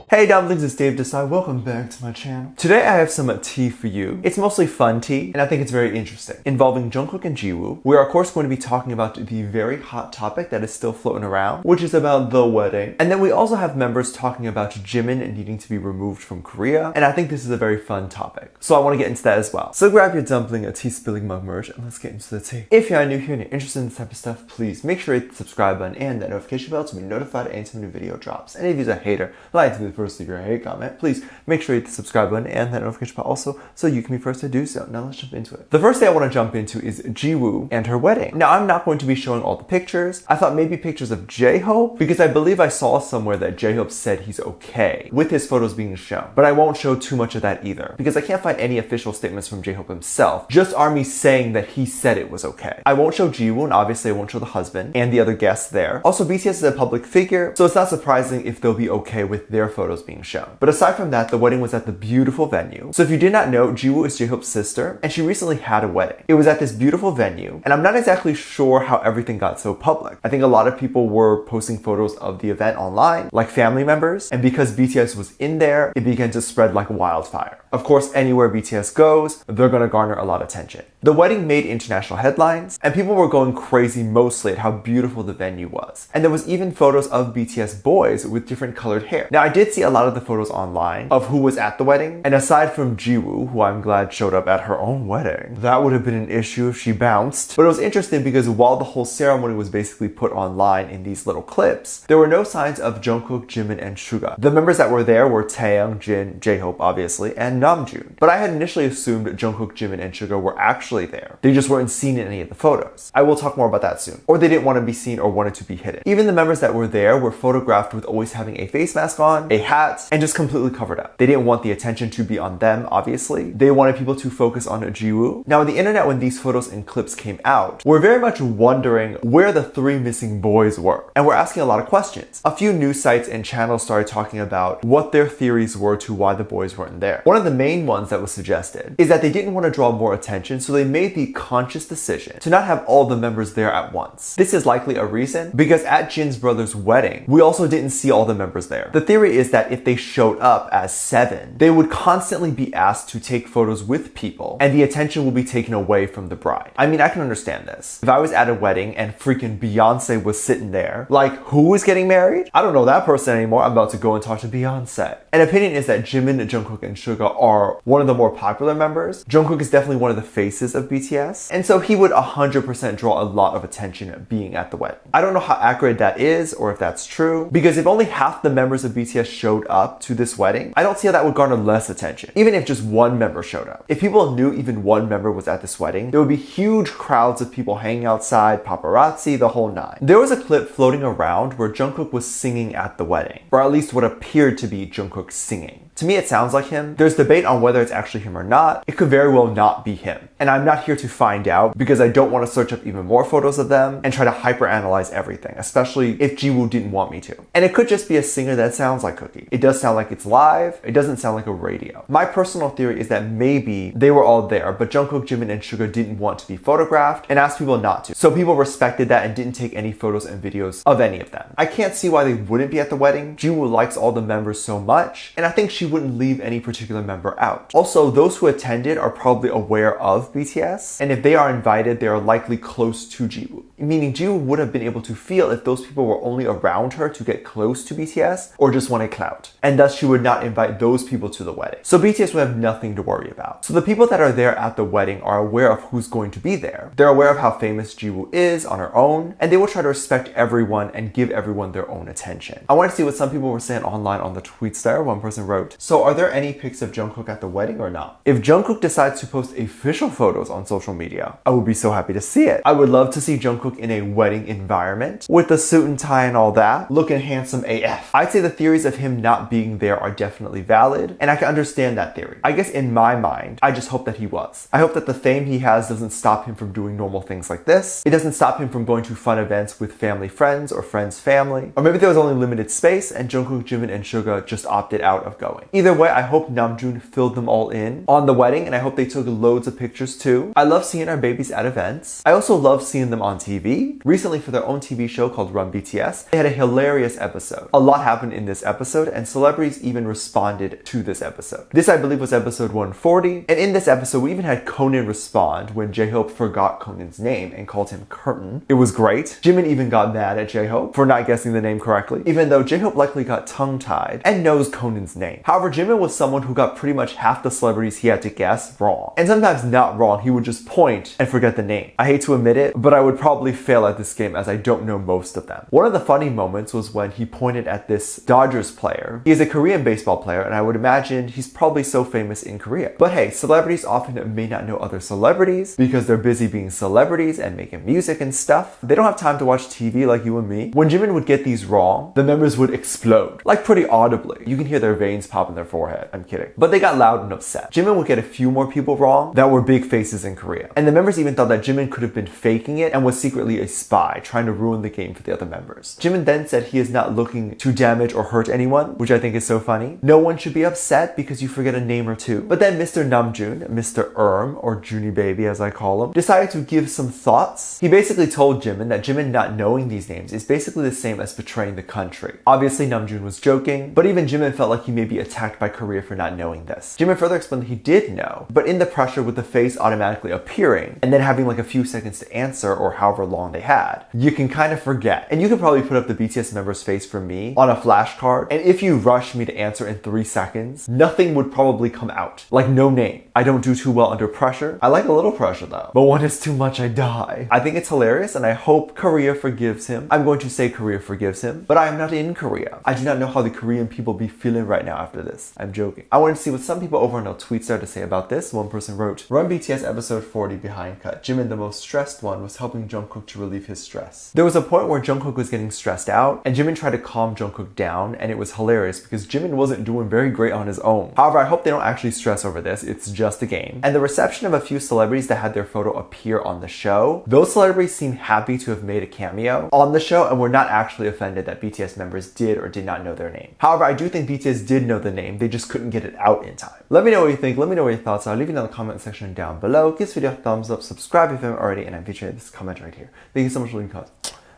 Hey dumplings, it's Dave Desai. Welcome back to my channel. Today I have some tea for you. It's mostly fun tea, and I think it's very interesting. Involving Jungkook and Jiwoo, we are of course going to be talking about the very hot topic that is still floating around, which is about the wedding. And then we also have members talking about Jimin needing to be removed from Korea, and I think this is a very fun topic. So I want to get into that as well. So grab your dumpling, a tea spilling mug merch, and let's get into the tea. If you're new here and you're interested in this type of stuff, please make sure you hit the subscribe button and that notification bell to be notified anytime a new video drops. And if you're a hater, like to be the first to leave your hate comment, please make sure you hit the subscribe button and that notification bell also so you can be first to do so. Now let's jump into it. The first thing I want to jump into is Jiwoo and her wedding. Now I'm not going to be showing all the pictures. I thought maybe pictures of J-Hope because I believe I saw somewhere that J-Hope said he's okay with his photos being shown. But I won't show too much of that either because I can't find any official statements from J-Hope himself. Just ARMY saying that he said it was okay. I won't show Jiwoo and obviously I won't show the husband and the other guests there. Also BTS is a public figure, so it's not surprising if they'll be okay with their photos being shown. But aside from that, the wedding was at the beautiful venue. So if you did not know, Jiwoo is J-Hope's sister, and she recently had a wedding. It was at this beautiful venue, and I'm not exactly sure how everything got so public. I think a lot of people were posting photos of the event online, like family members, and because BTS was in there, it began to spread like wildfire. Of course, anywhere BTS goes, they're gonna garner a lot of attention. The wedding made international headlines, and people were going crazy mostly at how beautiful the venue was. And there was even photos of BTS boys with different colored hair. Now, I did see a lot of the photos online of who was at the wedding, and aside from Jiwoo, who I'm glad showed up at her own wedding, that would have been an issue if she bounced. But it was interesting because while the whole ceremony was basically put online in these little clips, there were no signs of Jungkook, Jimin, and Suga. The members that were there were Taeyang, Jin, J-Hope obviously, and Namjoon. But I had initially assumed Jungkook, Jimin, and Suga were actually there. They just weren't seen in any of the photos. I will talk more about that soon. Or they didn't want to be seen or wanted to be hidden. Even the members that were there were photographed with always having a face mask on, a hat, and just completely covered up. They didn't want the attention to be on them, obviously. They wanted people to focus on Jiwoo. Now, on the internet, when these photos and clips came out, we're very much wondering where the three missing boys were. And we're asking a lot of questions. A few news sites and channels started talking about what their theories were to why the boys weren't there. One of the main ones that was suggested is that they didn't want to draw more attention, so they made the conscious decision to not have all the members there at once. This is likely a reason because at Jin's brother's wedding, we also didn't see all the members there. The theory is that if they showed up as 7, they would constantly be asked to take photos with people and the attention will be taken away from the bride. I mean, I can understand this. If I was at a wedding and freaking Beyonce was sitting there, like, who is getting married? I don't know that person anymore. I'm about to go and talk to Beyonce. An opinion is that Jimin, Jungkook, and Suga are one of the more popular members. Jungkook is definitely one of the faces of BTS, and so he would 100% draw a lot of attention being at the wedding. I don't know how accurate that is or if that's true, because if only half the members of BTS showed up to this wedding, I don't see how that would garner less attention, even if just one member showed up. If people knew even one member was at this wedding, there would be huge crowds of people hanging outside, paparazzi, the whole nine. There was a clip floating around where Jungkook was singing at the wedding, or at least what appeared to be Jungkook singing. To me, it sounds like him. There's debate on whether it's actually him or not. It could very well not be him. And I'm not here to find out because I don't want to search up even more photos of them and try to hyperanalyze everything, especially if Jiwoo didn't want me to. And it could just be a singer that sounds like Cookie. It does sound like it's live. It doesn't sound like a radio. My personal theory is that maybe they were all there, but Jungkook, Jimin, and Suga didn't want to be photographed and asked people not to. So people respected that and didn't take any photos and videos of any of them. I can't see why they wouldn't be at the wedding. Jiwoo likes all the members so much, and I think she wouldn't leave any particular member out. Also, those who attended are probably aware of BTS, and if they are invited, they are likely close to Jiwoo. Meaning Jiwoo would have been able to feel if those people were only around her to get close to BTS or just wanted clout. And thus she would not invite those people to the wedding. So BTS would have nothing to worry about. So the people that are there at the wedding are aware of who's going to be there. They're aware of how famous Jiwoo is on her own, and they will try to respect everyone and give everyone their own attention. I want to see what some people were saying online on the tweets there. One person wrote, "So are there any pics of Jungkook at the wedding or not? If Jungkook decides to post official photos on social media, I would be so happy to see it. I would love to see Jungkook in a wedding environment with the suit and tie and all that, looking handsome AF. I'd say the theories of him not being there are definitely valid, and I can understand that theory. I guess in my mind, I just hope that he was. I hope that the fame he has doesn't stop him from doing normal things like this. It doesn't stop him from going to fun events with family friends or friends' family. Or maybe there was only limited space and Jungkook, Jimin, and Suga just opted out of going. Either way, I hope Namjoon filled them all in on the wedding, and I hope they took loads of pictures too. I love seeing our babies at events. I also love seeing them on TV. Recently, for their own TV show called Run BTS, they had a hilarious episode. A lot happened in this episode, and celebrities even responded to this episode. This, I believe, was episode 140, and in this episode, we even had Conan respond when J-Hope forgot Conan's name and called him Curtin. It was great. Jimin even got mad at J-Hope for not guessing the name correctly, even though J-Hope likely got tongue-tied and knows Conan's name. However, Jimin was someone who got pretty much half the celebrities he had to guess wrong. And sometimes not wrong, he would just point and forget the name. I hate to admit it, but I would probably fail at this game as I don't know most of them. One of the funny moments was when he pointed at this Dodgers player. He is a Korean baseball player, and I would imagine he's probably so famous in Korea. But hey, celebrities often may not know other celebrities because they're busy being celebrities and making music and stuff. They don't have time to watch TV like you and me. When Jimin would get these wrong, the members would explode, like pretty audibly. You can hear their veins pop in their forehead. I'm kidding. But they got loud and upset. Jimin would get a few more people wrong that were big faces in Korea. And the members even thought that Jimin could have been faking it and was secretly a spy trying to ruin the game for the other members. Jimin then said he is not looking to damage or hurt anyone, which I think is so funny. No one should be upset because you forget a name or two. But then Mr. Namjoon, Mr. or Junie Baby as I call him, decided to give some thoughts. He basically told Jimin that Jimin not knowing these names is basically the same as betraying the country. Obviously Namjoon was joking, but even Jimin felt like he may be attacked by Korea for not knowing this. Jimin further explained that he did know, but in the pressure with the face automatically appearing and then having like a few seconds to answer or however long they had, you can kind of forget. And you can probably put up the BTS member's face for me on a flashcard, and if you rush me to answer in 3 seconds, nothing would probably come out. Like no name. I don't do too well under pressure. I like a little pressure though, but when it's too much, I die. I think it's hilarious and I hope Korea forgives him. I'm going to say Korea forgives him, but I am not in Korea. I do not know how the Korean people be feeling right now after this. I'm joking. I wanted to see what some people over on our tweets had to say about this. One person wrote, Run BTS episode 40 behind cut. Jimin, the most stressed one, was helping Jungkook to relieve his stress. There was a point where Jungkook was getting stressed out and Jimin tried to calm Jungkook down, and it was hilarious because Jimin wasn't doing very great on his own. However, I hope they don't actually stress over this. It's just a game. And the reception of a few celebrities that had their photo appear on the show, those celebrities seemed happy to have made a cameo on the show and were not actually offended that BTS members did or did not know their name. However, I do think BTS did know the name, they just couldn't get it out in time. Let me know what you think, let me know what your thoughts are, leave it in the comment section down below. Give this video a thumbs up, subscribe if you haven't already, and I'm featuring this comment right here. Thank you so much for leaving comments.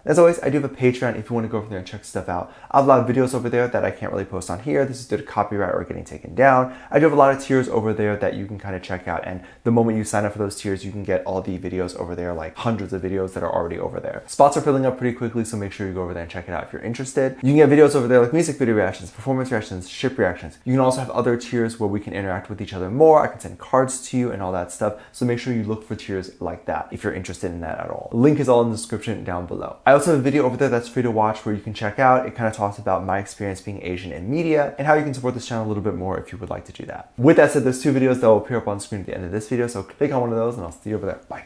As always, I do have a Patreon if you want to go over there and check stuff out. I have a lot of videos over there that I can't really post on here. This is due to copyright or getting taken down. I do have a lot of tiers over there that you can kind of check out, and the moment you sign up for those tiers, you can get all the videos over there, like hundreds of videos that are already over there. Spots are filling up pretty quickly, so make sure you go over there and check it out if you're interested. You can get videos over there like music video reactions, performance reactions, ship reactions. You can also have other tiers where we can interact with each other more. I can send cards to you and all that stuff, so make sure you look for tiers like that if you're interested in that at all. Link is all in the description down below. I also have a video over there that's free to watch where you can check out. It kind of talks about my experience being Asian in media and how you can support this channel a little bit more if you would like to do that. With that said, there's 2 videos that will appear up on screen at the end of this video, so click on one of those and I'll see you over there. Bye.